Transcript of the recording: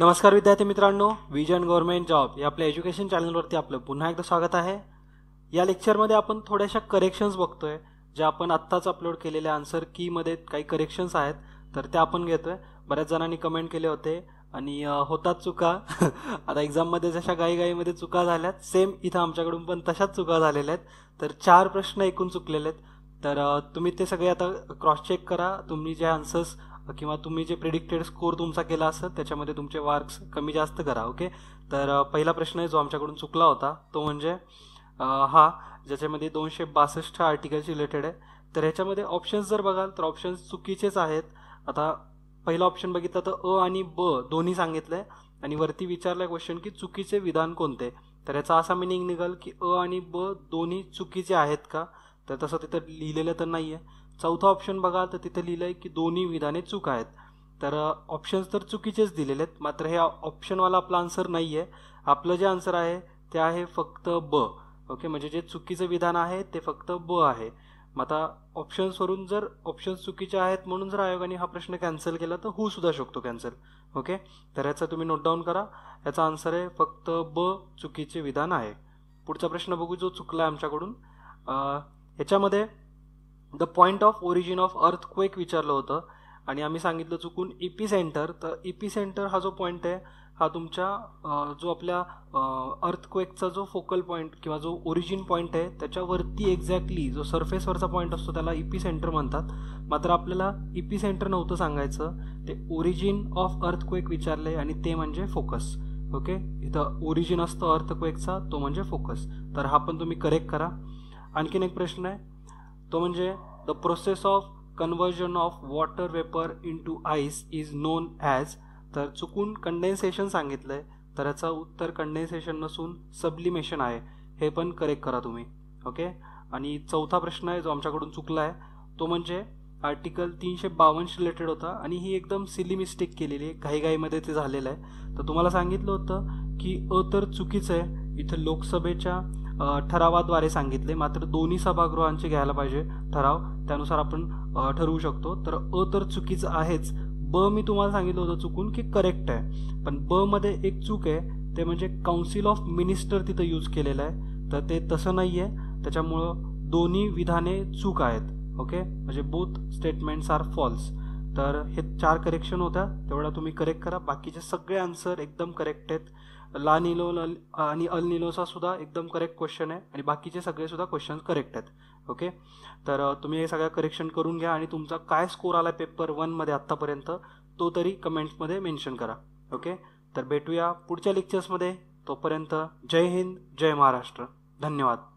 नमस्कार विद्यार्थी मित्रांनो, विजन गव्हर्नमेंट जॉब या आपल्या एज्युकेशन चॅनलवरती आपलं पुन्हा एकदा स्वागत आहे. या लेक्चरमध्ये आपण थोड्याशा करेक्शन्स बघतोय, ज्या आपण आत्ताच अपलोड केलेल्या आन्सर कीमध्ये काही करेक्शन्स आहेत तर त्या आपण घेतोय. बऱ्याच जणांनी कमेंट केले होते आणि होतात चुका. आता एक्झाममध्ये जशा घाईमध्ये चुका झाल्यात, सेम इथं आमच्याकडून पण तशाच चुका झालेल्या आहेत. तर 4 प्रश्न एकूण चुकलेले आहेत. तर तुम्ही ते सगळे आता क्रॉस चेक करा. तुम्ही जे आन्सर्स किंवा तुम्ही जे प्रिडिक्टेड स्कोर तुमचा केला असेल त्याच्यामध्ये तुमचे मार्क्स कमी जास्त करा. ओके, तर पहिला प्रश्न आहे जो आमच्याकडून चुकला होता तो म्हणजे हा, ज्याच्यामध्ये 262 आर्टिकलशी रिलेटेड आहे. तर ह्याच्यामध्ये ऑप्शन्स जर बघाल तर ऑप्शन्स चुकीचेच आहेत. आता पहिला ऑप्शन बघितला तर अ आणि ब दोन्ही सांगितलंय आणि वरती विचारलाय क्वेश्चन की चुकीचे विधान कोणते. तर याचा असा मिनिंग निघाल की अ आणि ब दोन्ही चुकीचे आहेत का, तर तसं तिथं लिहिलेलं तर नाही आहे. चौथा ऑप्शन बघा तर तिथे लिहिलंय की दोन्ही विधाने चूक आहेत. तर ऑप्शन्स तर चुकीचेच दिलेले आहेत, मात्र हे ऑप्शनवाला आपला आन्सर नाही आहे. आपलं जे आन्सर आहे ते आहे फक्त ब. ओके, म्हणजे जे चुकीचं विधान आहे ते फक्त ब आहे. मग आता ऑप्शन्सवरून जर ऑप्शन्स चुकीचे आहेत म्हणून जर आयोगाने हा प्रश्न कॅन्सल केला तर होऊ सुद्धा शकतो कॅन्सल. ओके, तर याचा तुम्ही नोट डाऊन करा. याचा आन्सर आहे फक्त ब, चुकीचे विधान आहे. पुढचा प्रश्न बघू जो चुकला आहे आमच्याकडून. ह्याच्यामध्ये the point of origin of earthquake विचारलं होतं आणि आम्ही सांगितलं चुकून इपी सेंटर. तर इपी सेंटर हा जो पॉईंट आहे हा तुमच्या जो आपल्या अर्थक्वेकचा जो फोकल पॉईंट किंवा जो ओरिजिन पॉईंट आहे त्याच्यावरती एक्झॅक्टली जो सरफेसवरचा पॉईंट असतो त्याला इपी सेंटर म्हणतात. मात्र आपल्याला इपी सेंटर नव्हतं सांगायचं, ते ओरिजिन ऑफ अर्थक्वेक विचारले आणि ते म्हणजे फोकस. ओके, इथं ओरिजिन असतं अर्थक्वेकचा, तो म्हणजे फोकस. तर हा पण तुम्ही करेक्ट करा. आणखीन एक प्रश्न आहे तो म्हणजे the process of conversion of water vapour into ice is non as. तर चुकून कंडेन्सेशन सांगितलंय, तर याचं उत्तर कंडेन्सेशन नसून सब्लिमेशन आहे. हे पण करेक्ट करा तुम्ही. ओके, आणि चौथा प्रश्न आहे जो आमच्याकडून चुकला आहे तो म्हणजे आर्टिकल 352 रिलेटेड होता आणि ही एकदम सिली मिस्टेक केलेली आहे, घाईमध्ये ते झालेलं आहे. तर तुम्हाला सांगितलं होतं की अ तर चुकीचं आहे, इथं लोकसभेच्या ठरावाद्वारे सांगितले, मात्र दोन्ही सभागृहांचे घ्यायला पाहिजे ठराव, त्यानुसार आपण ठरवू शकतो. तर अ तर चुकीचं आहेच. ब मी तुम्हाला सांगितलं होतं चुकून की करेक्ट आहे, पण ब मध्ये एक चूक आहे, ते म्हणजे काउन्सिल ऑफ मिनिस्टर तिथं यूज केलेलं आहे, तर ते तसं नाही आहे. त्याच्यामुळं दोन्ही विधाने चूक आहेत. ओके, म्हणजे बोथ स्टेटमेंट्स आर फॉल्स. तर हे 4 करेक्शन होत्या, तेवढा तुम्ही करेक्ट करा. बाकीचे सगळे आन्सर एकदम करेक्ट आहेत. ला निलो आणि अल निलोचा सुद्धा एकदम करेक्ट क्वेश्चन आहे आणि बाकीचे सगळे सुद्धा क्वेश्चन करेक्ट आहेत. ओके, तर तुम्ही हे सगळं करेक्शन करून घ्या आणि तुमचा काय स्कोर आला पेपर 1 मध्ये आत्तापर्यंत तो तरी कमेंट्समध्ये मेन्शन करा. ओके, तर भेटूया पुढच्या लेक्चर्समध्ये. तोपर्यंत जय हिंद, जय महाराष्ट्र. धन्यवाद.